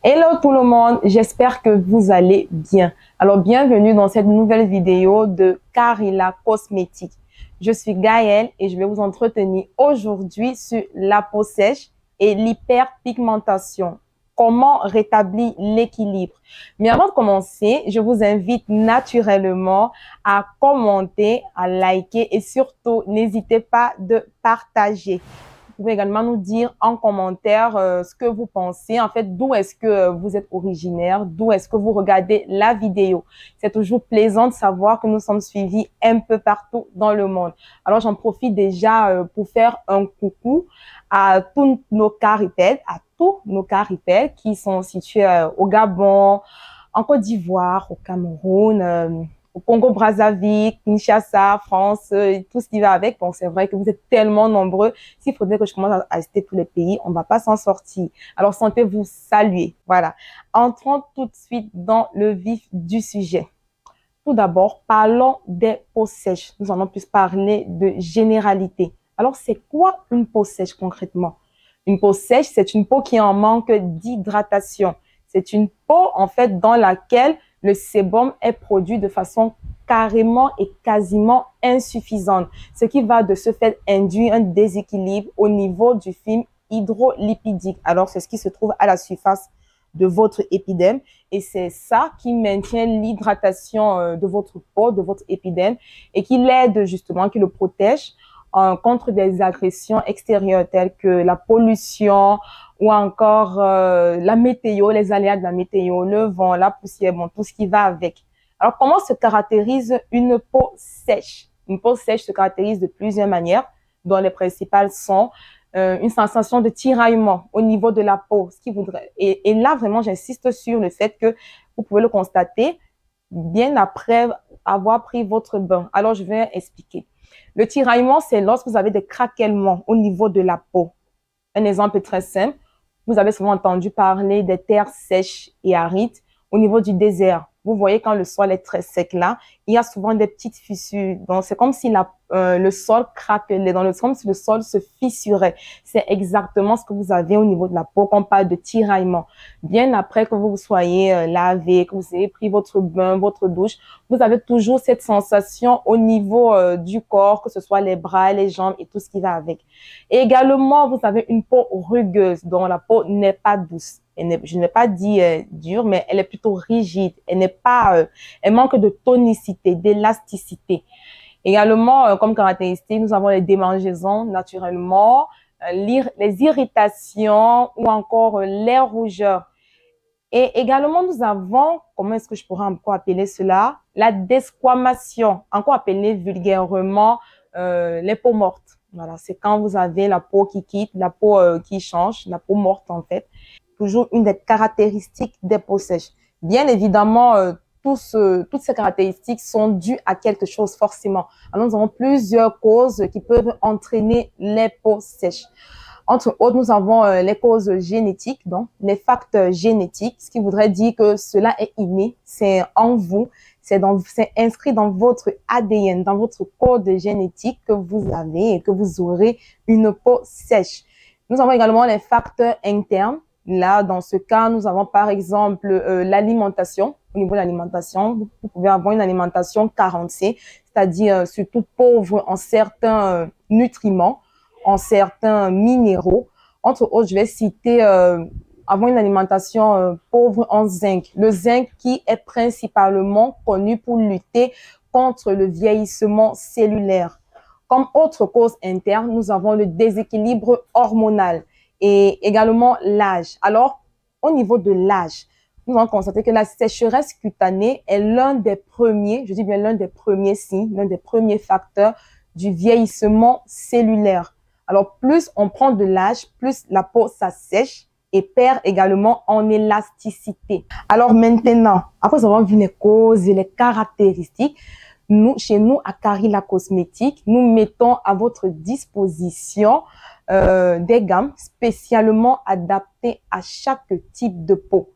Hello tout le monde, j'espère que vous allez bien. Alors bienvenue dans cette nouvelle vidéo de Carilla Cosmétique. Je suis Gaëlle et je vais vous entretenir aujourd'hui sur la peau sèche et l'hyperpigmentation. Comment rétablir l'équilibre? Mais avant de commencer, je vous invite naturellement à commenter, à liker et surtout n'hésitez pas de partager. Vous pouvez également nous dire en commentaire ce que vous pensez, en fait, d'où est-ce que vous êtes originaire, d'où est-ce que vous regardez la vidéo. C'est toujours plaisant de savoir que nous sommes suivis un peu partout dans le monde. Alors, j'en profite déjà pour faire un coucou à tous nos caripèdes, qui sont situés au Gabon, en Côte d'Ivoire, au Cameroun, au Congo-Brazzaville, Kinshasa, France, tout ce qui va avec. Bon, c'est vrai que vous êtes tellement nombreux. S'il faudrait que je commence à citer tous les pays, on ne va pas s'en sortir. Alors, sentez-vous saluer. Voilà. Entrons tout de suite dans le vif du sujet. Tout d'abord, parlons des peaux sèches. Nous allons plus parler de généralité. Alors, c'est quoi une peau sèche concrètement? Une peau sèche, c'est une peau qui est en manque d'hydratation. C'est une peau, en fait, dans laquelle le sébum est produit de façon carrément et quasiment insuffisante, ce qui va de ce fait induire un déséquilibre au niveau du film hydrolipidique. Alors, c'est ce qui se trouve à la surface de votre épiderme et c'est ça qui maintient l'hydratation de votre peau, de votre épiderme et qui l'aide justement, qui le protège contre des agressions extérieures telles que la pollution ou encore la météo, les aléas de la météo, le vent, la poussière, bon, tout ce qui va avec. Alors, comment se caractérise une peau sèche? Une peau sèche se caractérise de plusieurs manières, dont les principales sont une sensation de tiraillement au niveau de la peau, ce qui voudrait. Et là, vraiment, j'insiste sur le fait que vous pouvez le constater bien après avoir pris votre bain. Alors, je vais expliquer. Le tiraillement, c'est lorsque vous avez des craquements au niveau de la peau. Un exemple très simple, vous avez souvent entendu parler des terres sèches et arides au niveau du désert. Vous voyez quand le sol est très sec là, il y a souvent des petites fissures. Donc, c'est comme si le sol craquelait, comme si le sol se fissurait. C'est exactement ce que vous avez au niveau de la peau quand on parle de tiraillement. Bien après que vous vous soyez lavé, que vous ayez pris votre bain, votre douche, vous avez toujours cette sensation au niveau du corps, que ce soit les bras, les jambes et tout ce qui va avec. Et également, vous avez une peau rugueuse, dont la peau n'est pas douce. Je n'ai pas dit dure, mais elle est plutôt rigide. Elle manque de tonicité, d'élasticité. Également, comme caractéristique, nous avons les démangeaisons naturellement, les irritations ou encore les rougeurs. Et également, nous avons, comment est-ce que je pourrais encore appeler cela? La desquamation, encore appelée vulgairement les peaux mortes. Voilà, c'est quand vous avez la peau qui quitte, la peau qui change, la peau morte en fait. Toujours une des caractéristiques des peaux sèches. Bien évidemment, toutes ces caractéristiques sont dues à quelque chose forcément. Alors, nous avons plusieurs causes qui peuvent entraîner les peaux sèches. Entre autres, nous avons les causes génétiques, donc les facteurs génétiques, ce qui voudrait dire que cela est inné, c'est en vous, c'est inscrit dans votre ADN, dans votre code génétique que vous avez et que vous aurez une peau sèche. Nous avons également les facteurs internes. Là, dans ce cas, nous avons par exemple l'alimentation. Au niveau de l'alimentation, vous pouvez avoir une alimentation carencée, c'est-à-dire surtout pauvre en certains nutriments, en certains minéraux. Entre autres, je vais citer avoir une alimentation pauvre en zinc. Le zinc qui est principalement connu pour lutter contre le vieillissement cellulaire. Comme autre cause interne, nous avons le déséquilibre hormonal et également l'âge. Alors, au niveau de l'âge, nous avons constaté que la sécheresse cutanée est l'un des premiers, je dis bien l'un des premiers signes, l'un des premiers facteurs du vieillissement cellulaire. Alors, plus on prend de l'âge, plus la peau s'assèche et perd également en élasticité. Alors maintenant, après avoir vu les causes et les caractéristiques, chez nous, à Carilla Cosmétique, nous mettons à votre disposition des gammes spécialement adaptées à chaque type de peau.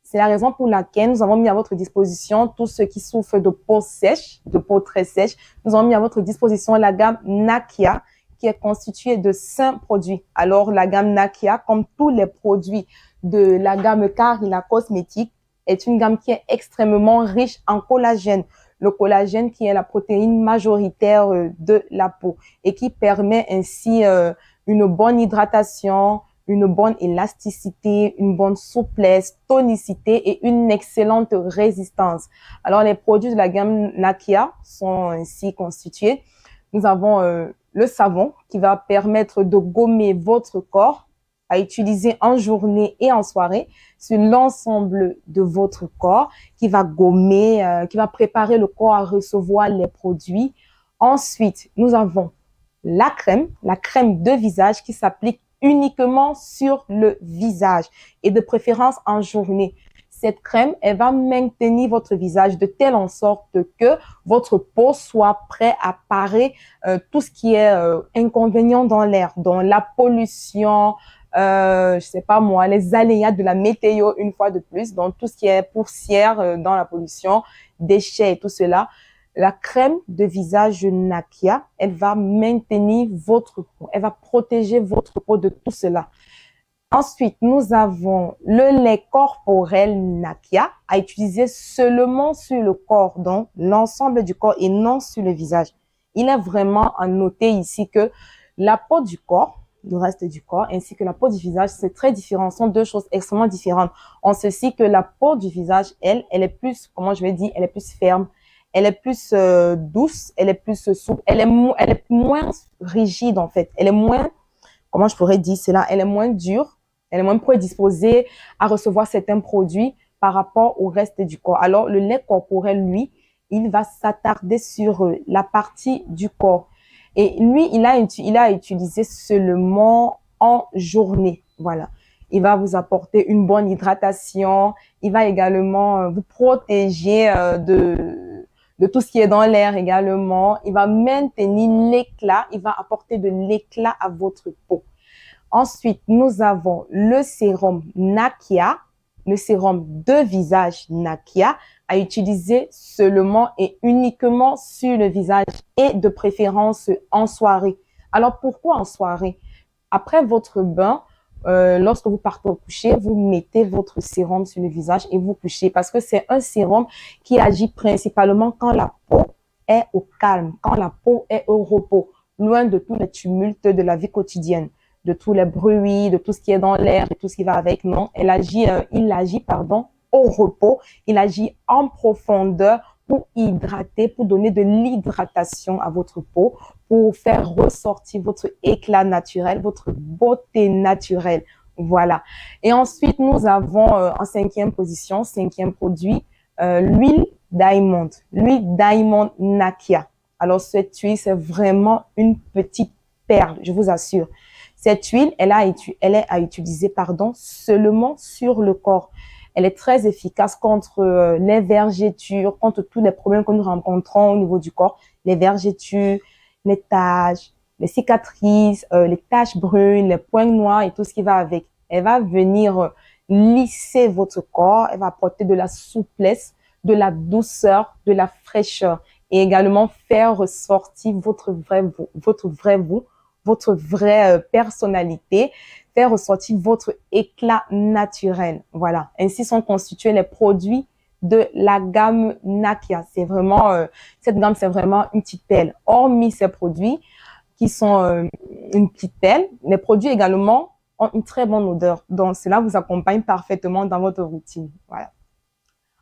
C'est la raison pour laquelle nous avons mis à votre disposition tous ceux qui souffrent de peau sèche, de peau très sèche. Nous avons mis à votre disposition la gamme Nakia, qui est constituée de 5 produits. Alors, la gamme Nakia, comme tous les produits de la gamme Carila Cosmétique est une gamme qui est extrêmement riche en collagène. Le collagène qui est la protéine majoritaire de la peau et qui permet ainsi une bonne hydratation, une bonne élasticité, une bonne souplesse, tonicité et une excellente résistance. Alors, les produits de la gamme Nakia sont ainsi constitués. Nous avons le savon qui va permettre de gommer votre corps à utiliser en journée et en soirée sur l'ensemble de votre corps, qui va gommer, qui va préparer le corps à recevoir les produits. Ensuite, nous avons la crème de visage qui s'applique uniquement sur le visage et de préférence en journée. Cette crème, elle va maintenir votre visage de telle en sorte que votre peau soit prête à parer tout ce qui est inconvénient dans l'air, dans la pollution, je sais pas moi, les aléas de la météo une fois de plus, donc tout ce qui est poussière dans la pollution, déchets et tout cela. La crème de visage Nakia, elle va maintenir votre peau, elle va protéger votre peau de tout cela. Ensuite, nous avons le lait corporel Nakia à utiliser seulement sur le corps, donc l'ensemble du corps et non sur le visage. Il est vraiment à noter ici que la peau du corps, le reste du corps, ainsi que la peau du visage, c'est très différent. Ce sont deux choses extrêmement différentes. On sait aussi que la peau du visage, elle est plus, comment je vais dire, elle est plus ferme, elle est plus douce, elle est plus souple, elle est moins rigide en fait. Elle est moins, comment je pourrais dire cela, elle est moins dure, elle est moins prédisposée à recevoir certains produits par rapport au reste du corps. Alors, le lait corporel, lui, il va s'attarder sur la partie du corps. Et lui, il a utilisé seulement en journée. Voilà. Il va vous apporter une bonne hydratation. Il va également vous protéger de tout ce qui est dans l'air également. Il va maintenir l'éclat. Il va apporter de l'éclat à votre peau. Ensuite, nous avons le sérum Nakia, le sérum de visage Nakia à utiliser seulement et uniquement sur le visage et de préférence en soirée. Alors, pourquoi en soirée? Après votre bain, lorsque vous partez au coucher, vous mettez votre sérum sur le visage et vous couchez parce que c'est un sérum qui agit principalement quand la peau est au calme, quand la peau est au repos, loin de tous les tumultes de la vie quotidienne, de tous les bruits, de tout ce qui est dans l'air et tout ce qui va avec. Non, il agit, au repos. Il agit en profondeur pour hydrater, pour donner de l'hydratation à votre peau, pour faire ressortir votre éclat naturel, votre beauté naturelle. Voilà. Et ensuite, nous avons en cinquième position, cinquième produit, l'huile Diamond. L'huile Diamond Nakia. Alors, cette huile, c'est vraiment une petite perle, je vous assure. Cette huile, elle est à utiliser, seulement sur le corps. Elle est très efficace contre les vergetures, contre tous les problèmes que nous rencontrons au niveau du corps. Les vergetures, les taches, les cicatrices, les taches brunes, les points noirs et tout ce qui va avec. Elle va venir lisser votre corps. Elle va apporter de la souplesse, de la douceur, de la fraîcheur et également faire ressortir votre vrai vous, votre vraie personnalité, faire ressortir votre éclat naturel. Voilà. Ainsi sont constitués les produits de la gamme Nakia. C'est vraiment, cette gamme, c'est vraiment une petite perle. Hormis ces produits qui sont une petite perle, les produits également ont une très bonne odeur. Donc, cela vous accompagne parfaitement dans votre routine. Voilà.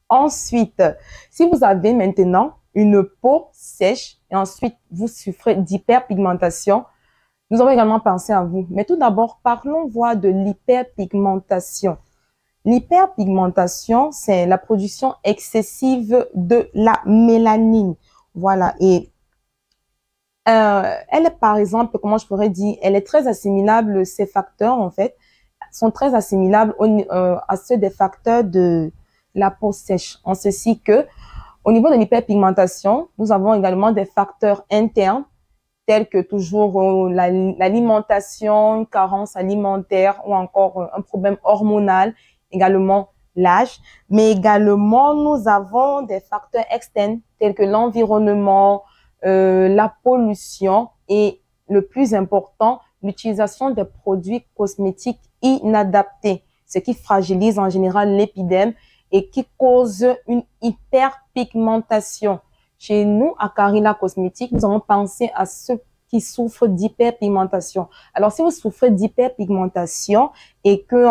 Ensuite, si vous avez maintenant une peau sèche et ensuite vous souffrez d'hyperpigmentation, nous avons également pensé à vous. Mais tout d'abord, parlons voir de l'hyperpigmentation. L'hyperpigmentation, c'est la production excessive de la mélanine. Voilà. Et elle est, par exemple, comment je pourrais dire, elle est très assimilable, ces facteurs, en fait, sont très assimilables à ceux des facteurs de la peau sèche. En ceci que, au niveau de l'hyperpigmentation, nous avons également des facteurs internes, tels que toujours l'alimentation, une carence alimentaire ou encore un problème hormonal, également l'âge. Mais également, nous avons des facteurs externes tels que l'environnement, la pollution et le plus important, l'utilisation des produits cosmétiques inadaptés. ce qui fragilise en général l'épiderme et qui cause une hyperpigmentation. Chez nous, à Carila Cosmétique, nous avons pensé à ceux qui souffrent d'hyperpigmentation. Alors, si vous souffrez d'hyperpigmentation et que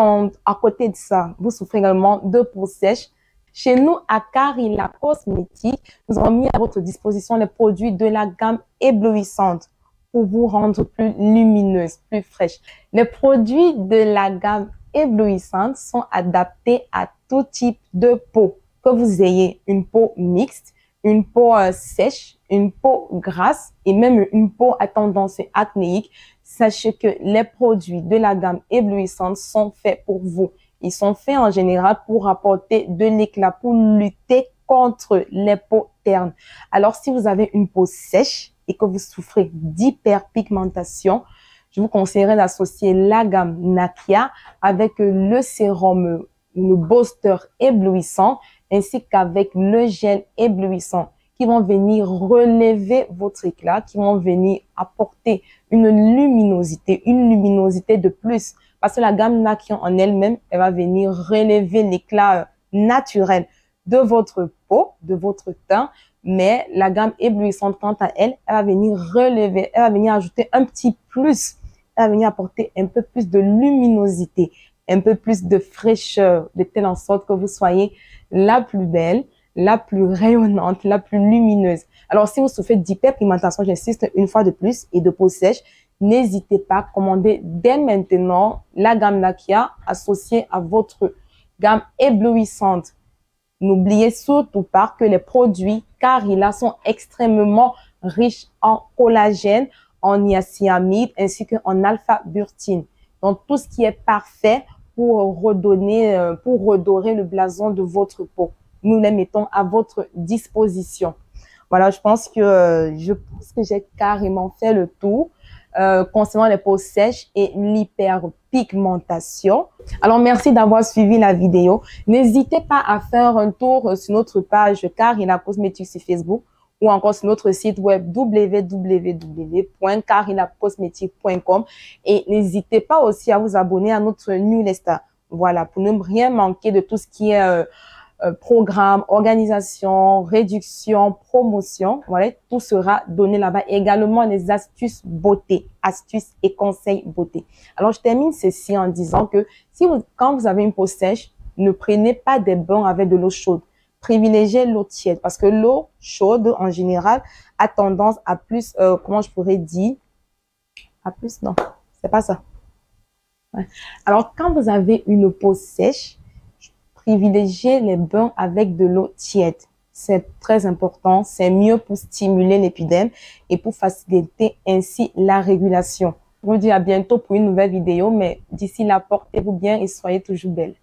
à côté de ça, vous souffrez également de peau sèche, chez nous, à Carila Cosmétique, nous avons mis à votre disposition les produits de la gamme éblouissante pour vous rendre plus lumineuse, plus fraîche. Les produits de la gamme éblouissante sont adaptés à tout type de peau. Que vous ayez une peau mixte, une peau sèche, une peau grasse et même une peau à tendance acnéique, sachez que les produits de la gamme éblouissante sont faits pour vous. Ils sont faits en général pour apporter de l'éclat, pour lutter contre les peaux ternes. Alors, si vous avez une peau sèche et que vous souffrez d'hyperpigmentation, je vous conseillerais d'associer la gamme Nakia avec le sérum, le booster éblouissant, ainsi qu'avec le gel éblouissant, qui vont venir relever votre éclat, qui vont venir apporter une luminosité de plus. Parce que la gamme Nakia en elle-même, elle va venir relever l'éclat naturel de votre peau, de votre teint. Mais la gamme éblouissante, quant à elle, elle va venir relever, elle va venir ajouter un petit plus. Elle va venir apporter un peu plus de luminosité, un peu plus de fraîcheur, de telle en sorte que vous soyez la plus belle, la plus rayonnante, la plus lumineuse. Alors, si vous souffrez d'hyperpigmentation, j'insiste une fois de plus, et de peau sèche, n'hésitez pas à commander dès maintenant la gamme Nakia associée à votre gamme éblouissante. N'oubliez surtout pas que les produits Carila sont extrêmement riches en collagène, en niacinamide ainsi qu'en alpha-burtine. Donc, tout ce qui est parfait pour redonner, pour redorer le blason de votre peau. Nous les mettons à votre disposition. Voilà, je pense que j'ai carrément fait le tour concernant les peaux sèches et l'hyperpigmentation. Alors, merci d'avoir suivi la vidéo. N'hésitez pas à faire un tour sur notre page Carila Cosmétique sur Facebook ou encore sur notre site web www.carilacosmétique.com et n'hésitez pas aussi à vous abonner à notre newsletter. Voilà, pour ne rien manquer de tout ce qui est programme, organisation, réduction, promotion. Voilà, tout sera donné là-bas. Et également les astuces beauté, astuces et conseils beauté. Alors, je termine ceci en disant que quand vous avez une peau sèche, ne prenez pas des bains avec de l'eau chaude. Privilégiez l'eau tiède parce que l'eau chaude, en général, a tendance à plus, comment je pourrais dire, à plus, non, c'est pas ça. Ouais. Alors, quand vous avez une peau sèche, privilégiez les bains avec de l'eau tiède. C'est très important, c'est mieux pour stimuler l'épiderme et pour faciliter ainsi la régulation. Je vous dis à bientôt pour une nouvelle vidéo, mais d'ici là, portez-vous bien et soyez toujours belle.